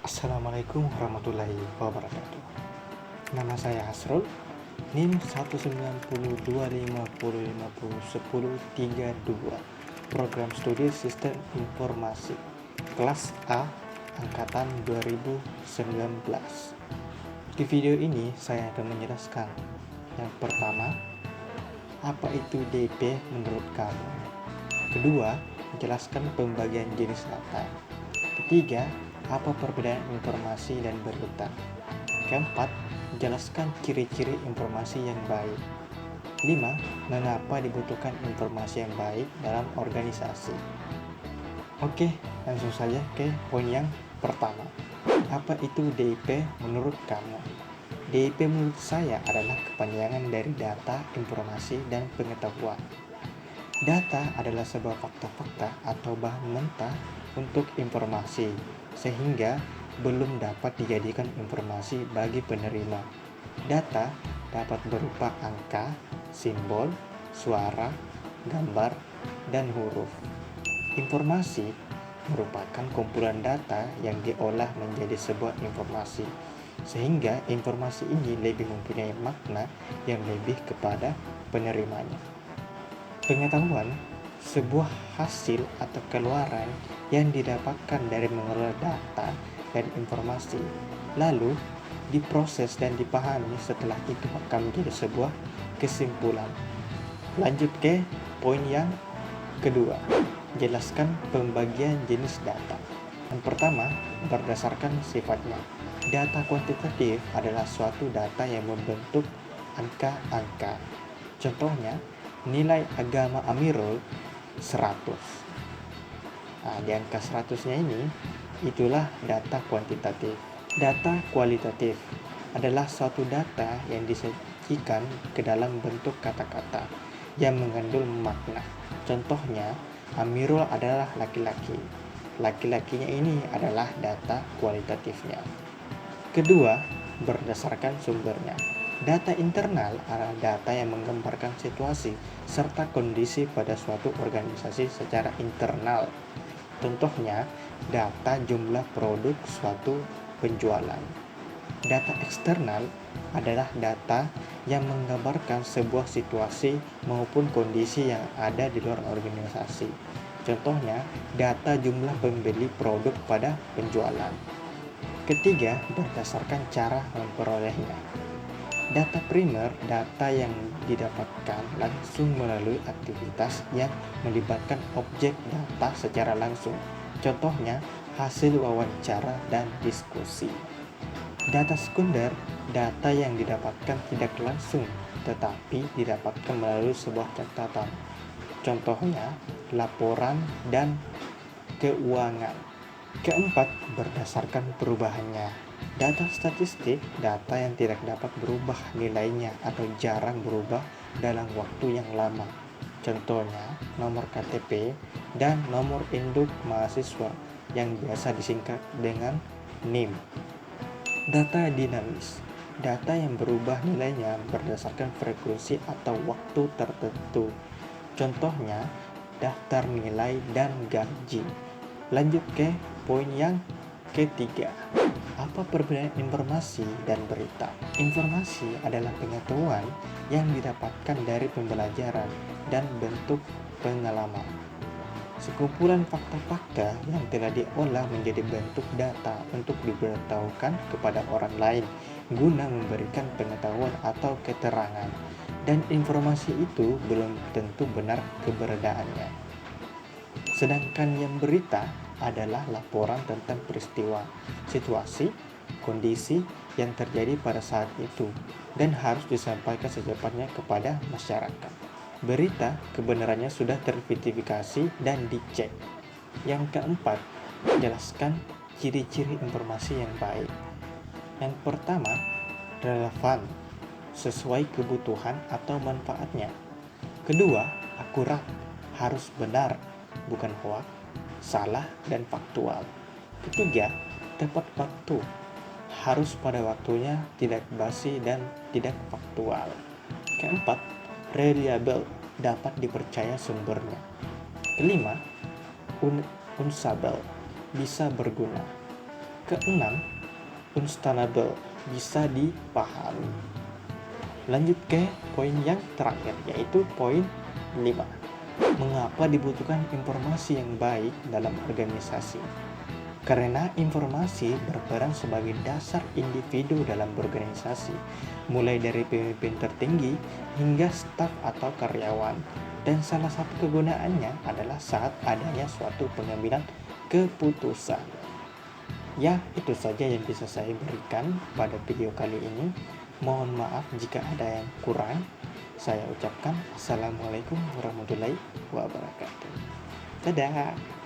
Assalamualaikum warahmatullahi wabarakatuh. Nama saya Hasrul, NIM 1902550501032, Program Studi Sistem Informasi, Kelas A, Angkatan 2019. Di video ini saya akan menjelaskan yang pertama, apa itu DP menurut kamu? Kedua, jelaskan pembagian jenis data. Ketiga, apa perbedaan informasi dan berita? Keempat, jelaskan ciri-ciri informasi yang baik. 5. Mengapa dibutuhkan informasi yang baik dalam organisasi? Oke, langsung saja ke poin yang pertama. Apa itu DIP menurut kamu? DIP menurut saya adalah kepanjangan dari data, informasi, dan pengetahuan. Data adalah sebuah fakta-fakta atau bahan mentah untuk informasi, sehingga belum dapat dijadikan informasi bagi penerima. Data dapat berupa angka, simbol, suara, gambar, dan huruf. Informasi merupakan kumpulan data yang diolah menjadi sebuah informasi, sehingga informasi ini lebih mempunyai makna yang lebih kepada penerimanya. Pengetahuan, sebuah hasil atau keluaran yang didapatkan dari mengelola data dan informasi, lalu diproses dan dipahami, setelah itu akan menjadi sebuah kesimpulan. Lanjut ke poin yang kedua, jelaskan pembagian jenis data. Yang pertama, berdasarkan sifatnya. Data kuantitatif adalah suatu data yang membentuk angka-angka. Contohnya, nilai agama Amirul 100. Di angka 100-nya ini, itulah data kuantitatif. Data kualitatif adalah suatu data yang disajikan ke dalam bentuk kata-kata yang mengandung makna. Contohnya, Amirul adalah laki-laki. Laki-lakinya ini adalah data kualitatifnya. Kedua, berdasarkan sumbernya. Data internal adalah data yang menggambarkan situasi serta kondisi pada suatu organisasi secara internal. Contohnya, data jumlah produk suatu penjualan. Data eksternal adalah data yang menggambarkan sebuah situasi maupun kondisi yang ada di luar organisasi. Contohnya, data jumlah pembeli produk pada penjualan. Ketiga, berdasarkan cara memperolehnya. Data primer, data yang didapatkan langsung melalui aktivitas yang melibatkan objek data secara langsung. Contohnya, hasil wawancara dan diskusi. Data sekunder, data yang didapatkan tidak langsung, tetapi didapatkan melalui sebuah catatan. Contohnya, laporan dan keuangan. Keempat, berdasarkan perubahannya. Data statistik, data yang tidak dapat berubah nilainya atau jarang berubah dalam waktu yang lama. Contohnya, nomor KTP dan nomor induk mahasiswa yang biasa disingkat dengan NIM. Data dinamis, data yang berubah nilainya berdasarkan frekuensi atau waktu tertentu. Contohnya, daftar nilai dan gaji. Lanjut ke poin yang ketiga. Apa perbedaan informasi dan berita? Informasi adalah pengetahuan yang didapatkan dari pembelajaran dan bentuk pengalaman. Sekumpulan fakta-fakta yang telah diolah menjadi bentuk data untuk diberitahukan kepada orang lain guna memberikan pengetahuan atau keterangan, dan informasi itu belum tentu benar keberadaannya. Sedangkan yang berita adalah laporan tentang peristiwa, situasi, kondisi yang terjadi pada saat itu dan harus disampaikan secepatnya kepada masyarakat. Berita kebenarannya sudah terverifikasi dan dicek. Yang keempat, jelaskan ciri-ciri informasi yang baik. Yang pertama, relevan, sesuai kebutuhan atau manfaatnya. Kedua, akurat, harus benar, bukan hoax, salah, dan faktual. Ketiga, tepat waktu, harus pada waktunya, tidak basi dan tidak faktual. Keempat, reliable, dapat dipercaya sumbernya. Kelima, unsable, bisa berguna. Keenam, understandable, bisa dipahami. Lanjut ke poin yang terakhir, yaitu poin 5. Mengapa dibutuhkan informasi yang baik dalam organisasi? Karena informasi berperan sebagai dasar individu dalam berorganisasi, mulai dari pemimpin tertinggi hingga staf atau karyawan. Dan salah satu kegunaannya adalah saat adanya suatu pengambilan keputusan. Ya, itu saja yang bisa saya berikan pada video kali ini. Mohon maaf jika ada yang kurang. Saya ucapkan Assalamualaikum warahmatullahi wabarakatuh. Dadah.